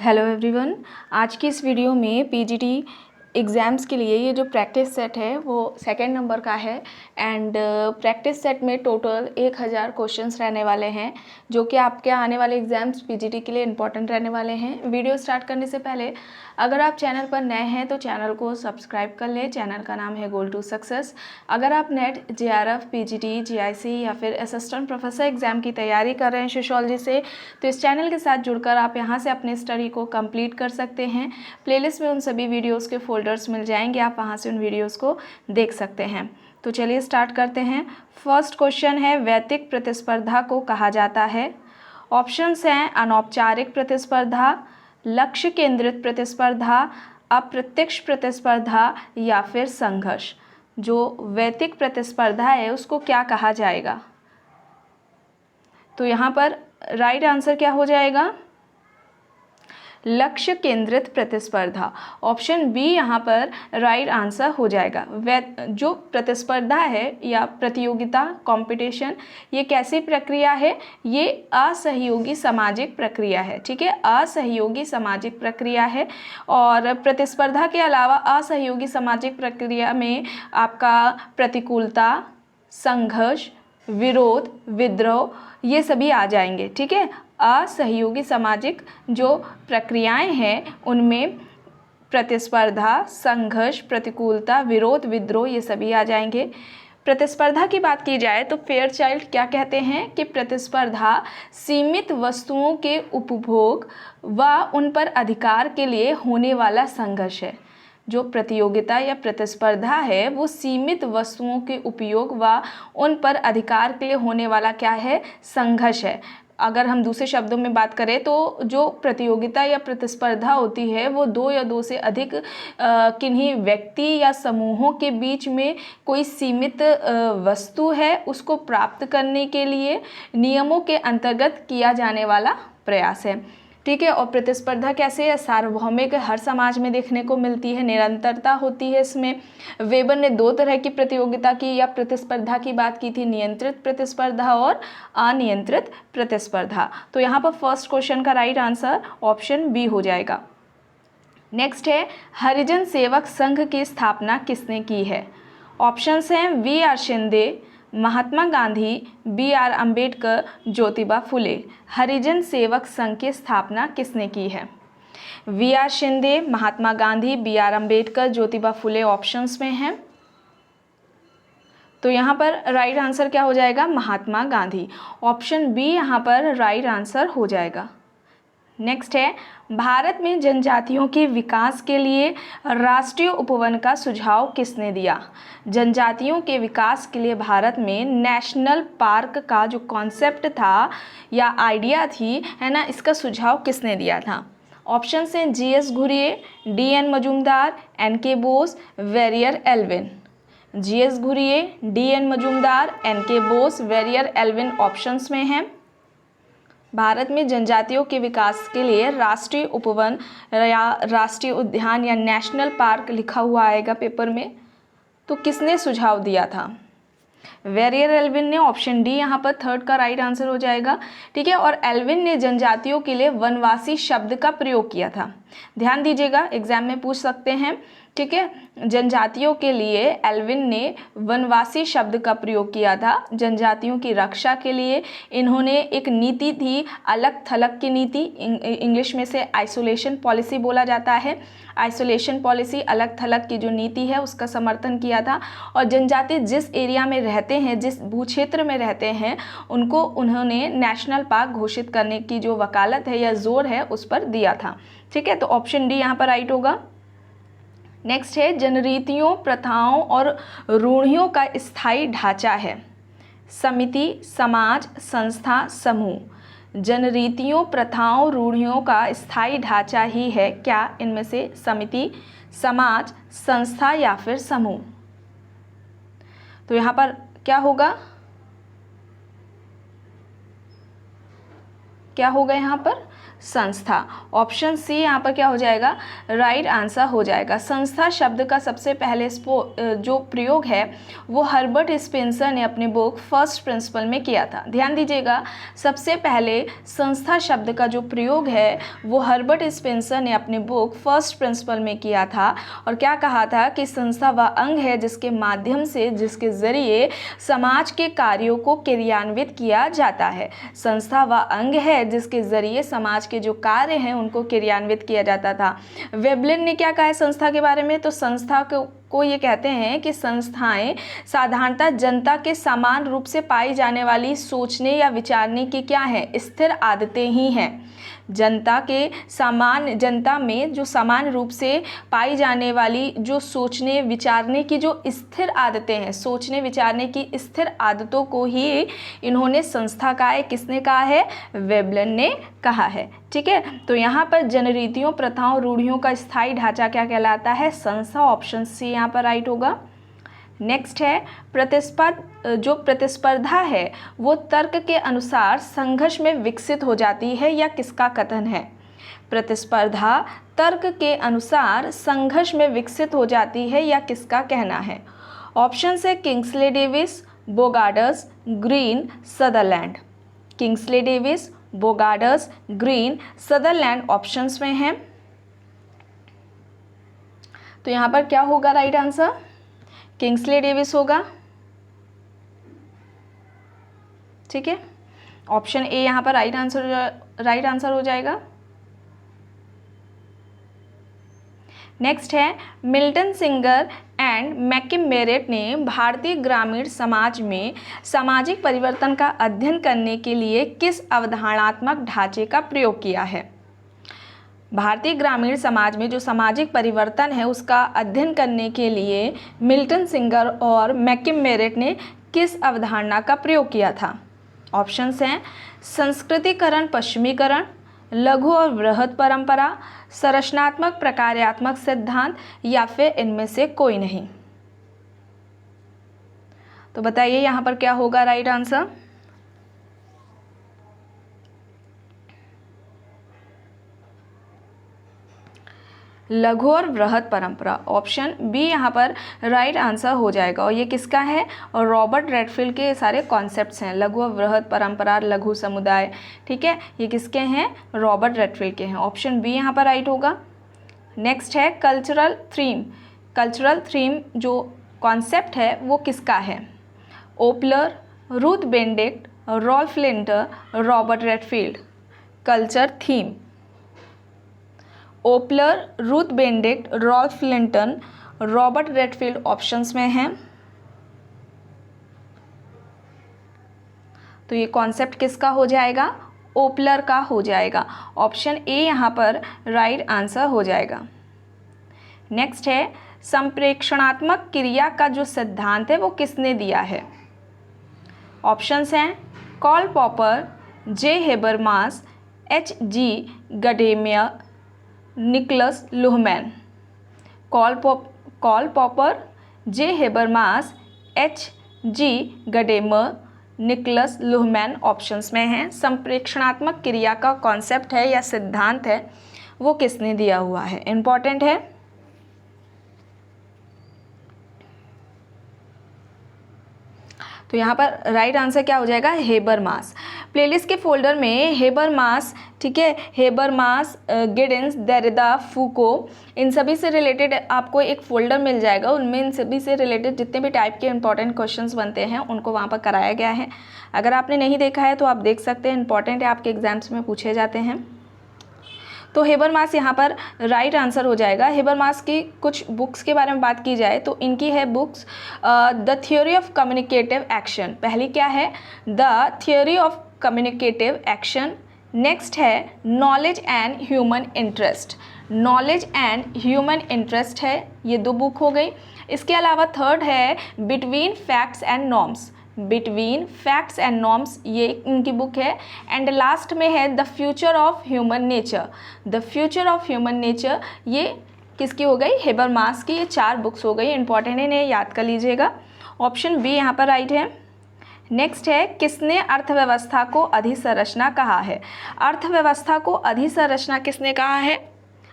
Hello everyone. आज की इस वीडियो में पीजीटी एग्ज़ाम्स के लिए ये जो प्रैक्टिस सेट है वो सेकंड नंबर का है एंड प्रैक्टिस सेट में टोटल 1000 क्वेश्चंस रहने वाले हैं जो कि आपके आने वाले एग्ज़ाम्स पीजीटी के लिए इम्पॉर्टेंट रहने वाले हैं। वीडियो स्टार्ट करने से पहले अगर आप चैनल पर नए हैं तो चैनल को सब्सक्राइब कर लें। चैनल का नाम है गोल टू सक्सेस। अगर आप नेट जेआरएफ पीजीटी जीआईसी या फिर असिस्टेंट प्रोफेसर एग्ज़ाम की तैयारी कर रहे हैं सोशियोलॉजी से तो इस चैनल के साथ जुड़कर आप यहाँ से अपने स्टडी को कंप्लीट कर सकते हैं। प्लेलिस्ट में उन सभी वीडियोज़ के फोल्डर्स मिल जाएंगे, आप वहाँ से उन वीडियोज़ को देख सकते हैं। तो चलिए स्टार्ट करते हैं। फर्स्ट क्वेश्चन है, वैयक्तिक प्रतिस्पर्धा को कहा जाता है। ऑप्शंस हैं अनौपचारिक प्रतिस्पर्धा, लक्ष्य केंद्रित प्रतिस्पर्धा, अप्रत्यक्ष प्रतिस्पर्धा या फिर संघर्ष। जो वैयक्तिक प्रतिस्पर्धा है उसको क्या कहा जाएगा? तो यहाँ पर राइट आंसर क्या हो जाएगा? लक्ष्य केंद्रित प्रतिस्पर्धा। ऑप्शन बी यहाँ पर राइट आंसर हो जाएगा। जो प्रतिस्पर्धा है या प्रतियोगिता कंपटीशन, ये कैसी प्रक्रिया है? ये असहयोगी सामाजिक प्रक्रिया है। ठीक है, असहयोगी सामाजिक प्रक्रिया है। और प्रतिस्पर्धा के अलावा असहयोगी सामाजिक प्रक्रिया में आपका प्रतिकूलता, संघर्ष, विरोध, विद्रोह ये सभी आ जाएंगे। ठीक है, असहयोगी सामाजिक जो प्रक्रियाएं हैं उनमें प्रतिस्पर्धा, संघर्ष, प्रतिकूलता, विरोध, विद्रोह ये सभी आ जाएंगे। प्रतिस्पर्धा की बात की जाए तो फेयरचाइल्ड क्या कहते हैं कि प्रतिस्पर्धा सीमित वस्तुओं के उपभोग व उन पर अधिकार के लिए होने वाला संघर्ष है। जो प्रतियोगिता या प्रतिस्पर्धा है वो सीमित वस्तुओं के उपयोग व उन पर अधिकार के लिए होने वाला क्या है? संघर्ष है। अगर हम दूसरे शब्दों में बात करें तो जो प्रतियोगिता या प्रतिस्पर्धा होती है वो दो या दो से अधिक किन्हीं व्यक्ति या समूहों के बीच में कोई सीमित वस्तु है उसको प्राप्त करने के लिए नियमों के अंतर्गत किया जाने वाला प्रयास है। ठीक है, और प्रतिस्पर्धा कैसे है? सार्वभौमिक, हर समाज में देखने को मिलती है, निरंतरता होती है इसमें। वेबर ने दो तरह की प्रतियोगिता की या प्रतिस्पर्धा की बात की थी, नियंत्रित प्रतिस्पर्धा और अनियंत्रित प्रतिस्पर्धा। तो यहाँ पर फर्स्ट क्वेश्चन का राइट आंसर ऑप्शन बी हो जाएगा। नेक्स्ट है, हरिजन सेवक संघ की स्थापना किसने की है? ऑप्शंस हैं V R Shinde, Mahatma Gandhi, B R Ambedkar, Jyotiba Phule. Harijan Sevak Sangh की स्थापना किसने की है? V R Shinde, Mahatma Gandhi, B R Ambedkar, Jyotiba Phule options में हैं। तो यहाँ पर राइट आंसर क्या हो जाएगा? महात्मा गांधी। ऑप्शन बी यहाँ पर राइट आंसर हो जाएगा। नेक्स्ट है, भारत में जनजातियों के विकास के लिए राष्ट्रीय उपवन का सुझाव किसने दिया? जनजातियों के विकास के लिए भारत में नेशनल पार्क का जो कॉन्सेप्ट था या आइडिया थी, है ना, इसका सुझाव किसने दिया था? ऑप्शन हैं GS Ghurye, DN Majumdar, NK Bose, Verrier Elwin. GS Ghurye, DN Majumdar, NK Bose, Verrier Elwin options में हैं। भारत में जनजातियों के विकास के लिए राष्ट्रीय उपवन या राष्ट्रीय उद्यान या नेशनल पार्क लिखा हुआ आएगा पेपर में, तो किसने सुझाव दिया था? वेरियर एल्विन ने। ऑप्शन डी यहाँ पर थर्ड का राइट आंसर हो जाएगा। ठीक है, और एल्विन ने जनजातियों के लिए वनवासी शब्द का प्रयोग किया था। ध्यान दीजिएगा, एग्जाम में पूछ सकते हैं। ठीक है, जनजातियों के लिए एल्विन ने वनवासी शब्द का प्रयोग किया था। जनजातियों की रक्षा के लिए इन्होंने एक नीति थी, अलग थलग की नीति, इंग्लिश में से आइसोलेशन पॉलिसी बोला जाता है। आइसोलेशन पॉलिसी, अलग थलग की जो नीति है उसका समर्थन किया था। और जनजाति जिस एरिया में रहते हैं, जिस भूक्षेत्र में रहते हैं, उनको उन्होंने नेशनल पार्क घोषित करने की जो वकालत है या जोर है उस पर दिया था। ठीक है, तो ऑप्शन डी यहाँ पर राइट होगा। नेक्स्ट है, जनरीतियों, प्रथाओं और रूढ़ियों का स्थायी ढांचा है। समिति, समाज, संस्था, समूह। जनरीतियों, प्रथाओं, रूढ़ियों का स्थायी ढांचा ही है क्या? इनमें से समिति, समाज, संस्था या फिर समूह। तो यहाँ पर क्या होगा? क्या होगा यहाँ पर? संस्था। ऑप्शन सी यहाँ पर क्या हो जाएगा, राइट आंसर हो जाएगा। संस्था शब्द का सबसे पहले जो प्रयोग है वो हर्बर्ट स्पेंसर ने अपनी बुक फर्स्ट प्रिंसिपल में किया था। ध्यान दीजिएगा, सबसे पहले संस्था शब्द का जो प्रयोग है वो हर्बर्ट स्पेंसर ने अपनी बुक फर्स्ट प्रिंसिपल में किया था। और क्या कहा था कि संस्था वह अंग है जिसके माध्यम से, जिसके ज़रिए समाज के कार्यों को क्रियान्वित किया जाता है। संस्था वह अंग है जिसके ज़रिए समाज के जो कार्य हैं उनको क्रियान्वित किया जाता था। वेबलिन ने क्या कहा है संस्था के बारे में, तो संस्था को ये कहते हैं कि संस्थाएं साधारणतः जनता के समान रूप से पाई जाने वाली सोचने या विचारने की क्या है, स्थिर आदतें ही हैं। जनता में जो समान रूप से पाई जाने वाली जो सोचने विचारने की जो स्थिर आदतें हैं, सोचने विचारने की स्थिर आदतों को ही इन्होंने संस्था कहा है। किसने कहा है, वेबलिन ने कहा है। ठीक है, तो यहाँ पर जनरीतियों, प्रथाओं, रूढ़ियों का स्थायी ढांचा क्या कहलाता है, संस्था। ऑप्शन सी यहाँ पर राइट होगा। नेक्स्ट है प्रतिस्पर्धा है वो तर्क के अनुसार संघर्ष में विकसित हो जाती है, या किसका कथन है। प्रतिस्पर्धा तर्क के अनुसार संघर्ष में विकसित हो जाती है, या किसका कहना है। ऑप्शन है Kingsley Davis, Bogardus, green, Sutherland. Kingsley Davis, Bogardus, green, Sutherland options में हैं। तो यहाँ पर क्या होगा राइट आंसर, किंग्सले डेविस होगा। ठीक है, ऑप्शन ए यहाँ पर राइट आंसर हो जाएगा। नेक्स्ट है मिल्टन सिंगर एंड मैकमेरेट ने भारतीय ग्रामीण समाज में सामाजिक परिवर्तन का अध्ययन करने के लिए किस अवधारणात्मक ढांचे का प्रयोग किया है। भारतीय ग्रामीण समाज में जो सामाजिक परिवर्तन है उसका अध्ययन करने के लिए मिल्टन सिंगर और मैकमेरेट ने किस अवधारणा का प्रयोग किया था। ऑप्शंस हैं संस्कृतिकरण, पश्चिमीकरण, लघु और बृहद परंपरा, संरचनात्मक प्रकार्यात्मक सिद्धांत, या फिर इनमें से कोई नहीं। तो बताइए यहाँ पर क्या होगा राइट आंसर। लघु और बृहद परंपरा, ऑप्शन बी यहाँ पर राइट आंसर हो जाएगा। और ये किसका है, और रॉबर्ट रेडफील्ड के सारे कॉन्सेप्ट्स हैं, लघु और बृहद परंपरा, लघु समुदाय। ठीक है, ये किसके हैं, रॉबर्ट रेडफील्ड के हैं। ऑप्शन बी यहाँ पर राइट होगा। नेक्स्ट है कल्चरल थीम। कल्चरल थीम जो कॉन्सेप्ट है वो किसका है, Opler, Ruth Benedict, Ralph Linter, Robert Redfield. Culture theme, Opler, Ruth Benedict, Ralph Linton, Robert Redfield options में हैं। तो ये कॉन्सेप्ट किसका हो जाएगा, ओपलर का हो जाएगा। ऑप्शन ए यहाँ पर राइट आंसर हो जाएगा। नेक्स्ट है संप्रेक्षणात्मक क्रिया का जो सिद्धांत है वो किसने दिया है। ऑप्शंस हैं Karl Popper, J Habermas, H.G. Gadamer, Niklas Luhmann. Karl Popper, J Habermas, H.G. Gadamer, Niklas Luhmann options में हैं। संप्रेक्षणात्मक क्रिया का कॉन्सेप्ट है या सिद्धांत है वो किसने दिया हुआ है, इम्पॉर्टेंट है। तो यहाँ पर राइट आंसर क्या हो जाएगा, हेबरमास। प्लेलिस्ट के फोल्डर में हेबरमास, ठीक है, हेबरमास, गिडेंस, देरिदा, फूको, इन सभी से रिलेटेड आपको एक फ़ोल्डर मिल जाएगा। उनमें इन सभी से रिलेटेड जितने भी टाइप के इंपॉर्टेंट क्वेश्चंस बनते हैं उनको वहाँ पर कराया गया है। अगर आपने नहीं देखा है तो आप देख सकते हैं, इंपॉर्टेंट है, आपके एग्जाम्स में पूछे जाते हैं। तो हेबरमास यहाँ पर राइट आंसर हो जाएगा। हेबरमास की कुछ बुक्स के बारे में बात की जाए तो इनकी है books the theory of communicative action. पहली क्या है, the theory of communicative action. Next है knowledge and human interest. Knowledge and human interest है, ये दो बुक हो गई। इसके अलावा थर्ड है between facts and norms. Between facts and norms, ये इनकी बुक है। एंड लास्ट में है the future of human nature. The future of human nature, ये किसकी हो गई, हेबरमास की। ये 4 बुक्स हो गई, इंपॉर्टेंट है, इन्हें याद कर लीजिएगा। ऑप्शन बी यहाँ पर राइट है। नेक्स्ट है, किसने अर्थव्यवस्था को अधिसंरचना कहा है? अर्थव्यवस्था को अधिसंरचना किसने कहा है?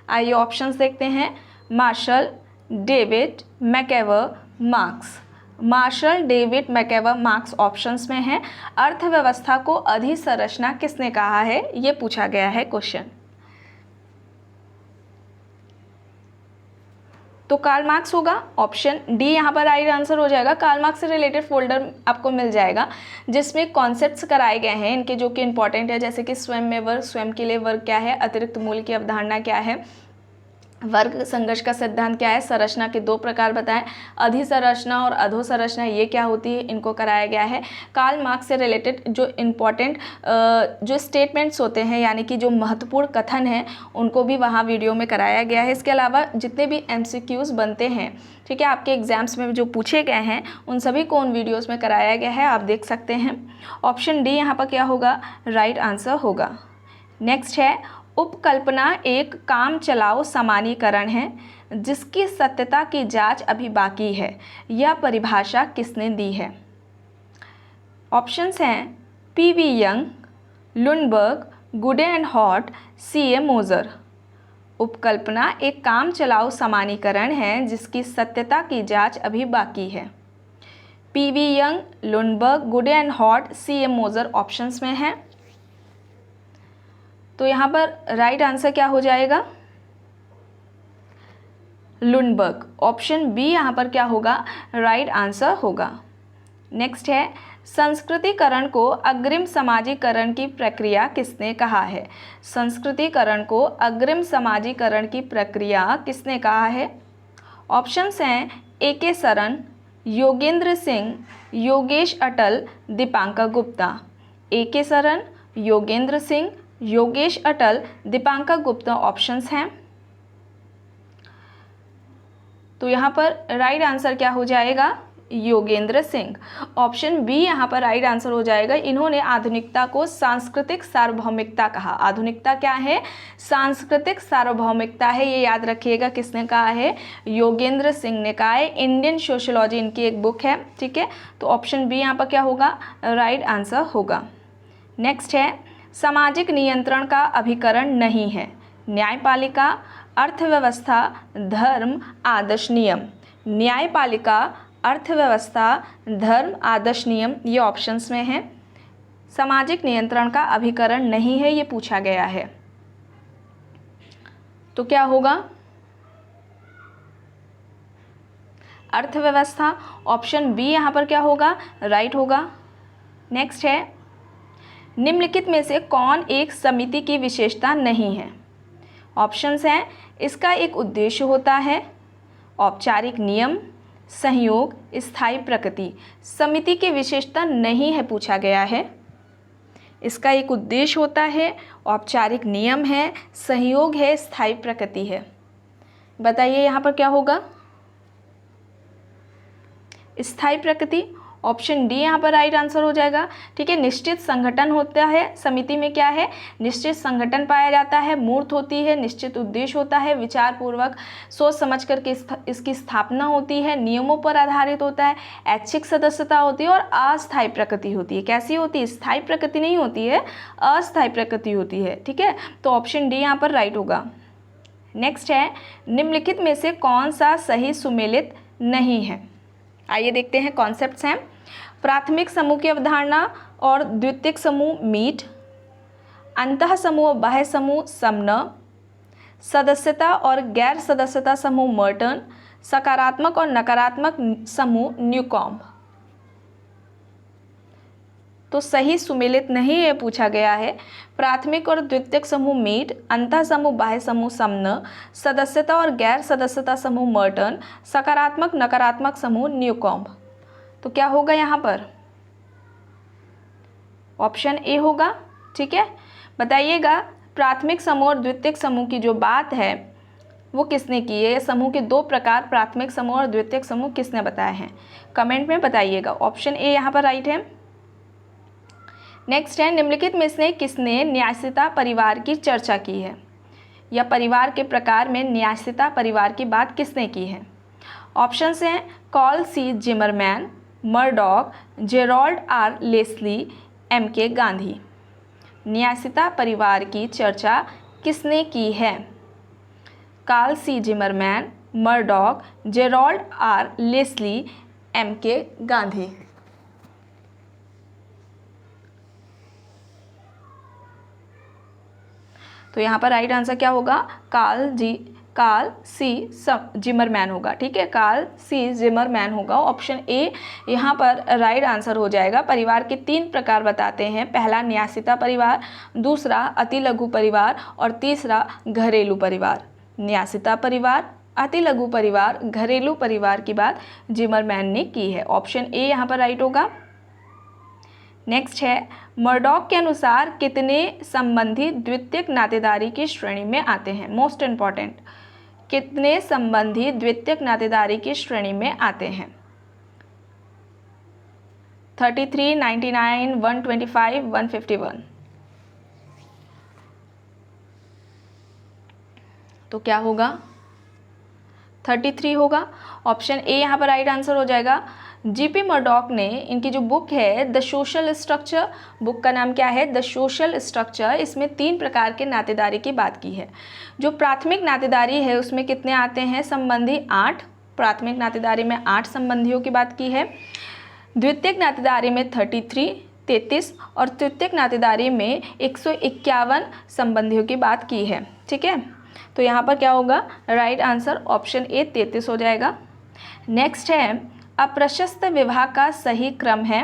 आइए ऑप्शंस देखते हैं। Marshall, David, MacIver, Marx. Marshall, David, MacIver, Marx options में हैं। अर्थव्यवस्था को अधिसंरचना किसने कहा है, ये पूछा गया है क्वेश्चन। तो कार्ल मार्क्स होगा, ऑप्शन डी यहाँ पर राइट आंसर हो जाएगा। कार्ल मार्क्स से रिलेटेड फोल्डर आपको मिल जाएगा जिसमें कॉन्सेप्ट्स कराए गए हैं इनके, जो कि इंपॉर्टेंट है, जैसे कि स्वयं में वर्ग, स्वयं के लिए वर्ग क्या है, अतिरिक्त मूल्य की अवधारणा क्या है, वर्ग संघर्ष का सिद्धांत क्या है, संरचना के 2 प्रकार बताएं, अधिसंरचना और अधोसंरचना ये क्या होती है, इनको कराया गया है। कार्ल मार्क्स से रिलेटेड जो इम्पॉर्टेंट जो स्टेटमेंट्स होते हैं, यानी कि जो महत्वपूर्ण कथन हैं, उनको भी वहाँ वीडियो में कराया गया है। इसके अलावा जितने भी MCQs बनते हैं, ठीक है, आपके एग्जाम्स में जो पूछे गए हैं, उन सभी को उन वीडियोज़ में कराया गया है, आप देख सकते हैं। ऑप्शन डी यहाँ पर क्या होगा, राइट आंसर होगा। नेक्स्ट है, उपकल्पना एक काम चलाओ सामान्यीकरण है जिसकी सत्यता की जांच अभी बाकी है। यह परिभाषा किसने दी है? ऑप्शंस हैं PV यंग, लुंडबर्ग, गुडे एंड हॉट, CA मोजर। उपकल्पना एक काम चलाओ सामान्यीकरण है जिसकी सत्यता की जांच अभी बाकी है। PV यंग, लुंडबर्ग, गुडे एंड हॉट, CA मोजर ऑप्शंस में है। तो यहाँ पर राइट आंसर क्या हो जाएगा, लुंडबर्ग। ऑप्शन बी यहाँ पर क्या होगा, राइट आंसर होगा। नेक्स्ट है, संस्कृतिकरण को अग्रिम समाजीकरण की प्रक्रिया किसने कहा है? संस्कृतिकरण को अग्रिम समाजीकरण की प्रक्रिया किसने कहा है? ऑप्शंस हैं AK सरन, योगेंद्र सिंह, योगेश अटल, दीपांकर गुप्ता। AK सरन, योगेंद्र सिंह, योगेश अटल, दीपांकर गुप्ता ऑप्शंस हैं। तो यहाँ पर राइट आंसर क्या हो जाएगा, योगेंद्र सिंह। ऑप्शन बी यहाँ पर राइट आंसर हो जाएगा। इन्होंने आधुनिकता को सांस्कृतिक सार्वभौमिकता कहा। आधुनिकता क्या है, सांस्कृतिक सार्वभौमिकता है, ये याद रखिएगा। किसने कहा है, योगेंद्र सिंह ने कहा है। इंडियन सोशियोलॉजी इनकी एक बुक है, ठीक है। तो ऑप्शन बी यहाँ पर क्या होगा, राइट आंसर होगा। नेक्स्ट है, सामाजिक नियंत्रण का अभिकरण नहीं है। न्यायपालिका, अर्थव्यवस्था, धर्म, आदर्श नियम। न्यायपालिका, अर्थव्यवस्था, धर्म, आदर्श नियम, ये ऑप्शंस में हैं। सामाजिक नियंत्रण का अभिकरण नहीं है, ये पूछा गया है। तो क्या होगा, अर्थव्यवस्था। ऑप्शन बी यहाँ पर क्या होगा, राइट होगा। नेक्स्ट है, निम्नलिखित में से कौन एक समिति की विशेषता नहीं है? ऑप्शंस हैं, इसका एक उद्देश्य होता है, औपचारिक नियम, सहयोग, स्थायी प्रकृति। समिति की विशेषता नहीं है पूछा गया है। इसका एक उद्देश्य होता है, औपचारिक नियम है, सहयोग है, स्थायी प्रकृति है। बताइए यहाँ पर क्या होगा, स्थायी प्रकृति। ऑप्शन डी यहाँ पर राइट आंसर हो जाएगा, ठीक है। निश्चित संगठन होता है, समिति में क्या है, निश्चित संगठन पाया जाता है, मूर्त होती है, निश्चित उद्देश्य होता है, विचार पूर्वक सोच समझ करके इसकी स्थापना होती है, नियमों पर आधारित होता है, ऐच्छिक सदस्यता होती है और अस्थायी प्रकृति होती है। कैसी होती है, स्थायी प्रकृति नहीं होती है, अस्थायी प्रकृति होती है, ठीक है। तो ऑप्शन डी यहाँ पर राइट होगा। नेक्स्ट है, निम्नलिखित में से कौन सा सही सुमेलित नहीं है? आइए देखते हैं, कॉन्सेप्ट्स हैं। प्राथमिक समूह की अवधारणा और द्वितीयक समूह मीट, अंतः समूह बाह्य समूह समन, सदस्यता और गैर सदस्यता समूह मर्टन, सकारात्मक और नकारात्मक समूह न्यूकॉम्ब। तो सही सुमेलित नहीं है पूछा गया है। प्राथमिक और द्वितीयक समूह मीट, अंतः समूह बाह्य समूह समन, सदस्यता और गैर सदस्यता समूह मर्टन, सकारात्मक नकारात्मक समूह न्यूकॉम्ब। तो क्या होगा यहाँ पर, ऑप्शन ए होगा, ठीक है। बताइएगा, प्राथमिक समूह और द्वितीयक समूह की जो बात है वो किसने की है? समूह के 2 प्रकार, प्राथमिक समूह और द्वितीयक समूह, किसने बताए हैं? कमेंट में बताइएगा। ऑप्शन ए यहाँ पर राइट है। नेक्स्ट है, निम्नलिखित में से किसने न्यायशीलता परिवार की चर्चा की है, या परिवार के प्रकार में न्यायशीलता परिवार की बात किसने की है? ऑप्शंस हैं, Carl C Zimmerman, Murdock, Gerald R Leslie, MK. Gandhi. न्यासिता परिवार की चर्चा किसने की है? Carl C Zimmerman, Murdock, Gerald R Leslie, MK. Gandhi. तो यहाँ पर राइट आंसर क्या होगा? कार्ल सी जिमरमैन होगा। ठीक है, कार्ल सी जिमरमैन होगा। ऑप्शन ए यहाँ पर राइट आंसर हो जाएगा। परिवार के 3 प्रकार बताते हैं। पहला न्यासिता परिवार, दूसरा अति लघु परिवार और तीसरा घरेलू परिवार। न्यासिता परिवार, अति लघु परिवार, घरेलू परिवार की बात जिमरमैन ने की है। ऑप्शन ए यहाँ पर राइट होगा। नेक्स्ट है, मर्डॉक के अनुसार कितने संबंधी द्वितीयक नातेदारी की श्रेणी में आते हैं? मोस्ट इंपॉर्टेंट, कितने संबंधी द्वितीयक नातेदारी की श्रेणी में आते हैं? 33, 99, 125, 151। तो क्या होगा? 33 होगा। ऑप्शन ए यहाँ पर राइट आंसर हो जाएगा। जीपी मर्डॉक ने इनकी जो बुक है द सोशल स्ट्रक्चर, बुक का नाम क्या है? The social structure. इसमें 3 प्रकार के नातेदारी की बात की है। जो प्राथमिक नातेदारी है उसमें कितने आते हैं संबंधी? 8। प्राथमिक नातेदारी में 8 संबंधियों की बात की है। द्वितीयक नातेदारी में 33 और तृतीयक नातेदारी में 151 संबंधियों की बात की है। ठीक है, तो यहाँ पर क्या होगा? राइट आंसर ऑप्शन ए 33 हो जाएगा। नेक्स्ट है, अप्रशस्त विवाह का सही क्रम है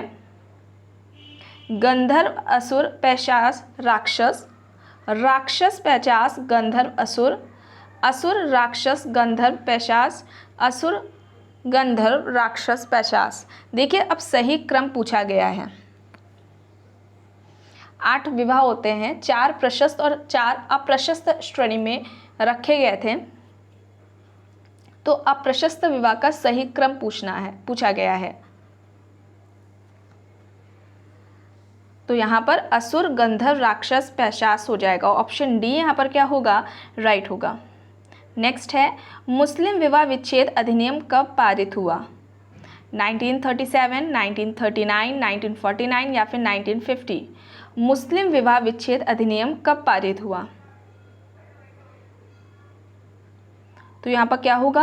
गंधर्व, असुर, पैशाच, राक्षस, राक्षस, पैशाच, गंधर्व, असुर, असुर, राक्षस, गंधर्व, पैशाच, असुर, गंधर्व, राक्षस, पैशाच। देखिए अब सही क्रम पूछा गया है। 8 विवाह होते हैं, 4 प्रशस्त और 4 अप्रशस्त श्रेणी में रखे गए थे। तो अप्रशस्त विवाह का सही क्रम पूछा गया है। तो यहाँ पर असुर, गंधर्व, राक्षस, पैशाच हो जाएगा। ऑप्शन डी यहाँ पर क्या होगा? राइट होगा। नेक्स्ट है, मुस्लिम विवाह विच्छेद अधिनियम कब पारित हुआ? 1937, 1939, 1949 या फिर 1950? मुस्लिम विवाह विच्छेद अधिनियम कब पारित हुआ? तो यहाँ पर क्या होगा?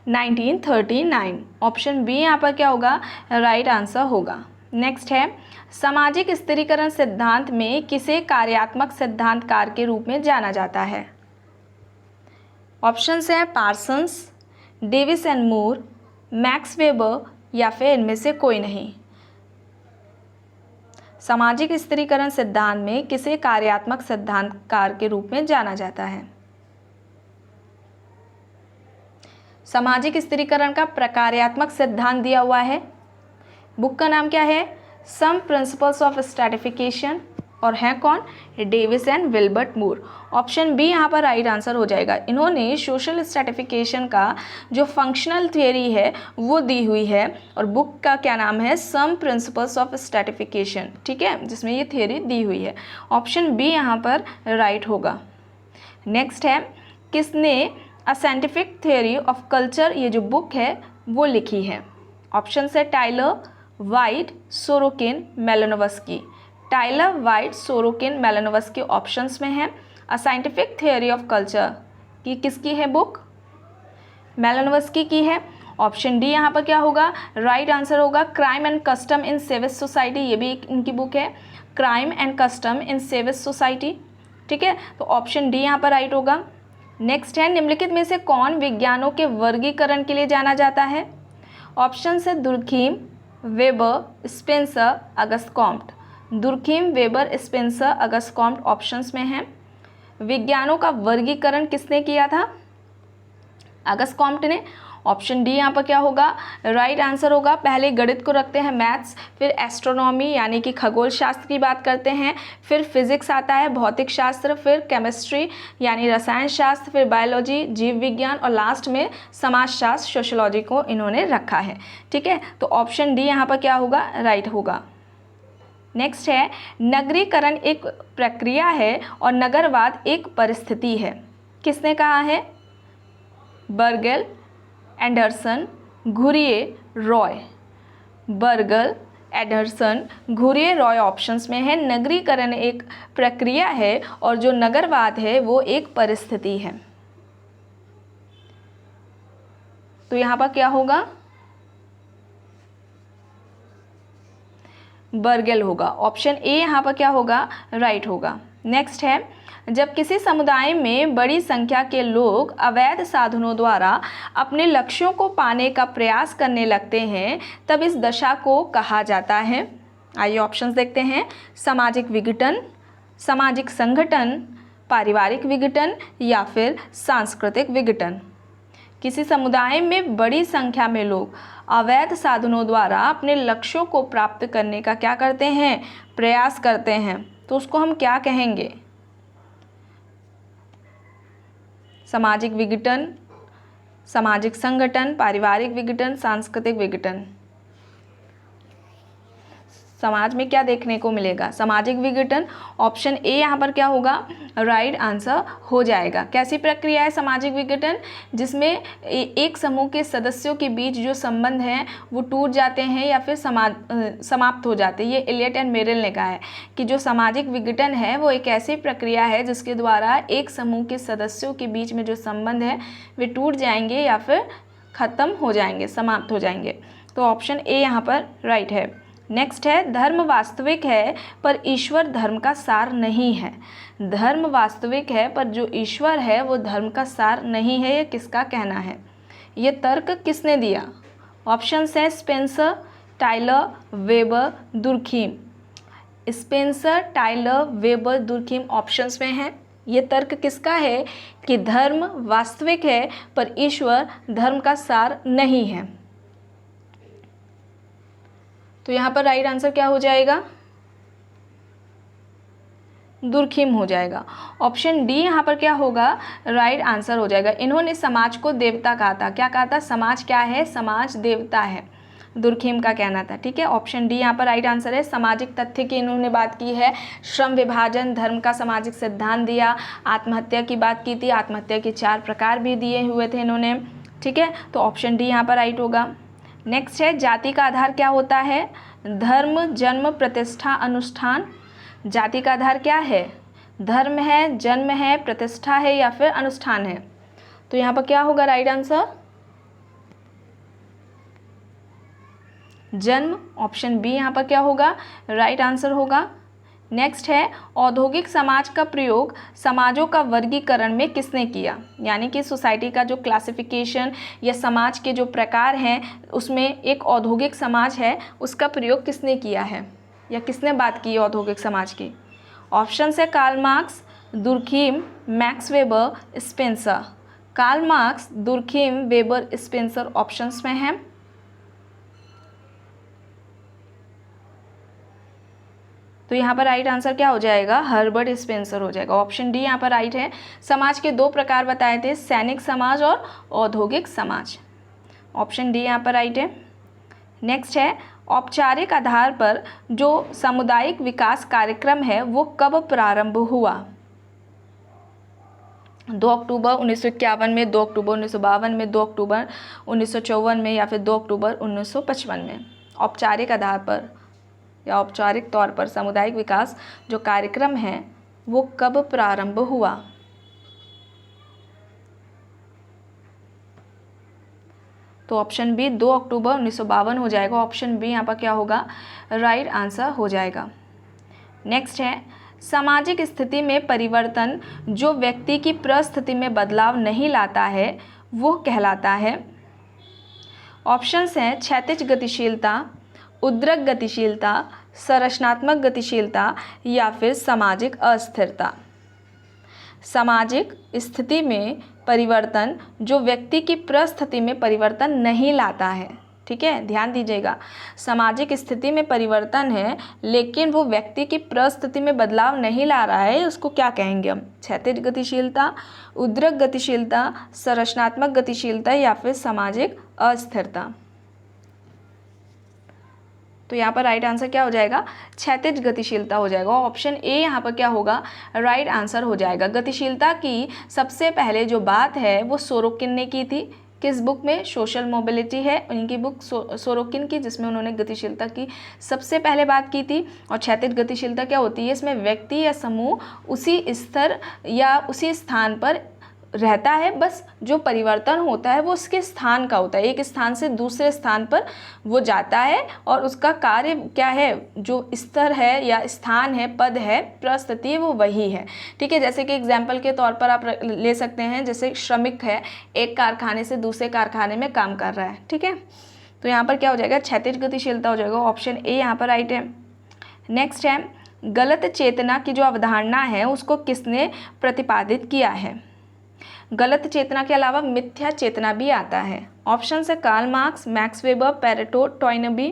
1939। ऑप्शन बी यहाँ पर क्या होगा? राइट आंसर होगा। नेक्स्ट है, सामाजिक स्थिरीकरण सिद्धांत में किसे कार्यात्मक सिद्धांतकार के रूप में जाना जाता है? ऑप्शंस हैं Parsons, Davis and Moore, Max Weber या फिर इनमें से कोई नहीं। सामाजिक स्थिरीकरण सिद्धांत में किसे कार्यात्मक सिद्धांतकार के रूप में जाना जाता है? सामाजिक स्थिरीकरण का प्रकार्यात्मक सिद्धांत दिया हुआ है। बुक का नाम क्या है? सम प्रिंसिपल्स ऑफ स्ट्रैटिफिकेशन, और है कौन? Davis and Wilbert Moore. Option B यहाँ पर राइट आंसर हो जाएगा। इन्होंने सोशल स्ट्रैटिफिकेशन का जो फंक्शनल थियरी है वो दी हुई है, और बुक का क्या नाम है? Some principles of stratification. ठीक है, जिसमें ये थियरी दी हुई है। ऑप्शन बी यहाँ पर राइट होगा। नेक्स्ट है, किसने a scientific theory of culture, ये जो बुक है वो लिखी है? ऑप्शन है Tylor, White, Sorokin, Malinowski. Tylor, White, Sorokin, Malinowski options में है। A scientific theory of culture की किसकी है बुक? मेलानोव्स्की की है। ऑप्शन डी यहाँ पर क्या होगा? राइट आंसर होगा। Crime and custom in savage society, ये भी इनकी बुक है, crime and custom in savage society. ठीक है, तो ऑप्शन डी यहाँ पर राइट होगा। नेक्स्ट है, निम्नलिखित में से कौन विज्ञानों के वर्गीकरण के लिए जाना जाता है? ऑप्शन है Durkheim, Weber, Spencer, Auguste Comte. Durkheim, Weber, Spencer, Auguste Comte options में हैं। विज्ञानों का वर्गीकरण किसने किया था? अगस्त कॉम्ट ने। ऑप्शन डी यहाँ पर क्या होगा? राइट आंसर होगा। पहले गणित को रखते हैं, मैथ्स, फिर एस्ट्रोनॉमी यानी कि खगोल शास्त्र की बात करते हैं, फिर फिजिक्स आता है, भौतिक शास्त्र, फिर केमिस्ट्री यानी रसायन शास्त्र, फिर बायोलॉजी, जीव विज्ञान, और लास्ट में समाजशास्त्र, सोशियोलॉजी को इन्होंने रखा है। ठीक है, तो ऑप्शन डी यहाँ पर क्या होगा? राइट होगा। नेक्स्ट है, नगरीकरण एक प्रक्रिया है और नगरवाद एक परिस्थिति है, किसने कहा है? Bergel, Anderson, Ghurye, Roy, Bergel, Anderson, Ghurye, Roy options में है। नगरीकरण एक प्रक्रिया है और जो नगरवाद है वो एक परिस्थिति है। तो यहाँ पर क्या होगा, बर्गेल होगा। ऑप्शन ए यहाँ पर क्या होगा, राइट होगा। नेक्स्ट है, जब किसी समुदाय में बड़ी संख्या के लोग अवैध साधनों द्वारा अपने लक्ष्यों को पाने का प्रयास करने लगते हैं तब इस दशा को कहा जाता है। आइए ऑप्शंस देखते हैं। सामाजिक विघटन, सामाजिक संगठन, पारिवारिक विघटन या फिर सांस्कृतिक विघटन। किसी समुदाय में बड़ी संख्या में लोग अवैध साधनों द्वारा अपने लक्ष्यों को प्राप्त करने का क्या करते हैं, प्रयास करते हैं, तो उसको हम क्या कहेंगे, सामाजिक विघटन, सामाजिक संगठन, पारिवारिक विघटन, सांस्कृतिक विघटन। समाज में क्या देखने को मिलेगा, सामाजिक विघटन। ऑप्शन ए यहाँ पर क्या होगा, राइट आंसर हो जाएगा। कैसी प्रक्रिया है सामाजिक विघटन, जिसमें एक समूह के सदस्यों के बीच जो संबंध हैं वो टूट जाते हैं या फिर समाप्त हो जाते हैं। ये एलियट एंड मेरिल ने कहा है कि जो सामाजिक विघटन है वो एक ऐसी प्रक्रिया है जिसके द्वारा एक समूह के सदस्यों के बीच में जो संबंध है वे टूट जाएंगे या फिर ख़त्म हो जाएंगे, समाप्त हो जाएंगे। तो ऑप्शन ए यहाँ पर राइट है। नेक्स्ट है, धर्म वास्तविक है पर ईश्वर धर्म का सार नहीं है। धर्म वास्तविक है पर जो ईश्वर है वो धर्म का सार नहीं है, ये किसका कहना है, ये तर्क किसने दिया। ऑप्शंस हैं Spencer, Tylor, Weber, Durkheim. Spencer, Tylor, Weber, Durkheim options में हैं। ये तर्क किसका है कि धर्म वास्तविक है पर ईश्वर धर्म का सार नहीं है। तो यहाँ पर राइट आंसर क्या हो जाएगा, दुर्खीम हो जाएगा। ऑप्शन डी यहाँ पर क्या होगा, राइट आंसर हो जाएगा। इन्होंने समाज को देवता कहा था। क्या कहा था, समाज क्या है, समाज देवता है, दुर्खीम का कहना था। ठीक है, ऑप्शन डी यहाँ पर राइट आंसर है। सामाजिक तथ्य की इन्होंने बात की है, श्रम विभाजन, धर्म का सामाजिक सिद्धांत दिया, आत्महत्या की बात की थी, आत्महत्या के 4 प्रकार भी दिए हुए थे इन्होंने। ठीक है, तो ऑप्शन डी यहाँ पर राइट होगा। नेक्स्ट है, जाति का आधार क्या होता है, धर्म, जन्म, प्रतिष्ठा, अनुष्ठान। जाति का आधार क्या है, धर्म है, जन्म है, प्रतिष्ठा है या फिर अनुष्ठान है। तो यहाँ पर क्या होगा राइट आंसर, जन्म। ऑप्शन बी यहाँ पर क्या होगा, राइट आंसर होगा। नेक्स्ट है, औद्योगिक समाज का प्रयोग समाजों का वर्गीकरण में किसने किया, यानी कि सोसाइटी का जो क्लासिफिकेशन या समाज के जो प्रकार हैं उसमें एक औद्योगिक समाज है, उसका प्रयोग किसने किया है या किसने बात की है औद्योगिक समाज की। ऑप्शन है Karl Marx, Durkheim, Max Weber, Spencer. Karl Marx, Durkheim, Weber, Spencer options में हैं। तो यहाँ पर राइट आंसर क्या हो जाएगा, हर्बर्ट स्पेंसर हो जाएगा। ऑप्शन डी यहाँ पर राइट है। समाज के 2 प्रकार बताए थे, सैनिक समाज और औद्योगिक समाज। ऑप्शन डी यहाँ पर राइट है। नेक्स्ट है, औपचारिक आधार पर जो सामुदायिक विकास कार्यक्रम है वो कब प्रारंभ हुआ। 2 अक्टूबर 1951 में, 2 अक्टूबर 1952 में, 2 अक्टूबर 1954 में या फिर 2 अक्टूबर 1955 में। औपचारिक आधार पर या औपचारिक तौर पर सामुदायिक विकास जो कार्यक्रम है वो कब प्रारंभ हुआ। तो ऑप्शन बी 2 अक्टूबर 1952 हो जाएगा। ऑप्शन बी यहाँ पर क्या होगा, राइट आंसर हो जाएगा। नेक्स्ट है, सामाजिक स्थिति में परिवर्तन जो व्यक्ति की परिस्थिति में बदलाव नहीं लाता है वो कहलाता है। ऑप्शंस हैं क्षैतिज गतिशीलता, उद्रक गतिशीलता, संरचनात्मक गतिशीलता या फिर सामाजिक अस्थिरता। सामाजिक स्थिति में परिवर्तन जो व्यक्ति की परिस्थिति में परिवर्तन नहीं लाता है। ठीक है, ध्यान दीजिएगा, सामाजिक स्थिति में परिवर्तन है लेकिन वो व्यक्ति की परिस्थिति में बदलाव नहीं ला रहा है, उसको क्या कहेंगे हम, क्षैतिज गतिशीलता, उद्रक गतिशीलता, संरचनात्मक गतिशीलता या फिर सामाजिक अस्थिरता। तो यहाँ पर राइट आंसर क्या हो जाएगा, क्षैतिज गतिशीलता हो जाएगा। ऑप्शन ए यहाँ पर क्या होगा, राइट आंसर हो जाएगा। गतिशीलता की सबसे पहले जो बात है वो सोरोकिन ने की थी। किस बुक में? सोशल मोबिलिटी है उनकी बुक, सोरोकिन की, जिसमें उन्होंने गतिशीलता की सबसे पहले बात की थी। और क्षैतिज गतिशीलता क्या होती है? इसमें व्यक्ति या समूह उसी स्तर या उसी स्थान पर रहता है, बस जो परिवर्तन होता है वो उसके स्थान का होता है, एक स्थान से दूसरे स्थान पर वो जाता है और उसका कार्य क्या है? जो स्तर है या स्थान है, पद है, परिस्थिति है, वो वही है। ठीक है, जैसे कि एग्जाम्पल के तौर पर आप ले सकते हैं, जैसे श्रमिक है, एक कारखाने से दूसरे कारखाने में काम कर रहा है। ठीक है, तो यहाँ पर क्या हो जाएगा? क्षैतिज गतिशीलता हो जाएगा। ऑप्शन ए यहाँ पर राइट है। नेक्स्ट है, गलत चेतना की जो अवधारणा है उसको किसने प्रतिपादित किया है? गलत चेतना के अलावा मिथ्या चेतना भी आता है। ऑप्शन है Karl Marx, Max Weber, Pareto, Toynbee.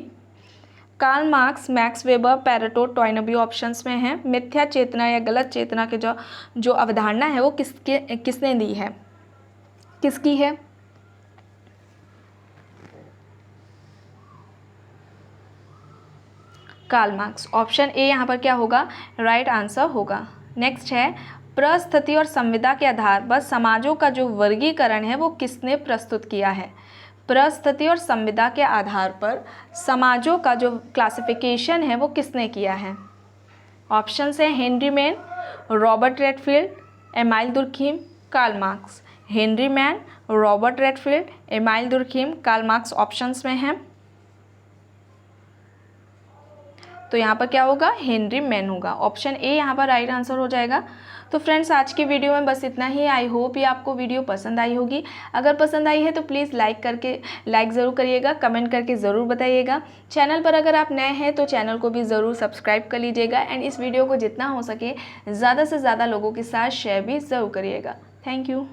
Karl Marx, Max Weber, Pareto, Toynbee options में है। मिथ्या चेतना या गलत चेतना के जो अवधारणा है वो किसने दी है? किसकी है? Karl marks. ऑप्शन ए यहाँ पर क्या होगा? राइट आंसर होगा। नेक्स्ट है, परिस्थिति और संविदा के आधार पर समाजों का जो वर्गीकरण है वो किसने प्रस्तुत किया है? परिस्थिति और संविदा के आधार पर समाजों का जो क्लासिफिकेशन है वो किसने किया है? ऑप्शन है Henry Maine, Robert Redfield, Emile Durkheim, Karl Marx. Henry Maine, Robert Redfield, Emile Durkheim, Karl Marx options में हैं। तो यहाँ पर क्या होगा? हेनरी मैन होगा। ऑप्शन ए यहाँ पर राइट आंसर हो जाएगा। तो फ्रेंड्स, आज की वीडियो में बस इतना ही। आई होप ये आपको वीडियो पसंद आई होगी। अगर पसंद आई है तो प्लीज़ लाइक ज़रूर करिएगा, कमेंट करके ज़रूर बताइएगा। चैनल पर अगर आप नए हैं तो चैनल को भी ज़रूर सब्सक्राइब कर लीजिएगा एंड इस वीडियो को जितना हो सके ज़्यादा से ज़्यादा लोगों के साथ शेयर भी ज़रूर करिएगा। Thank you.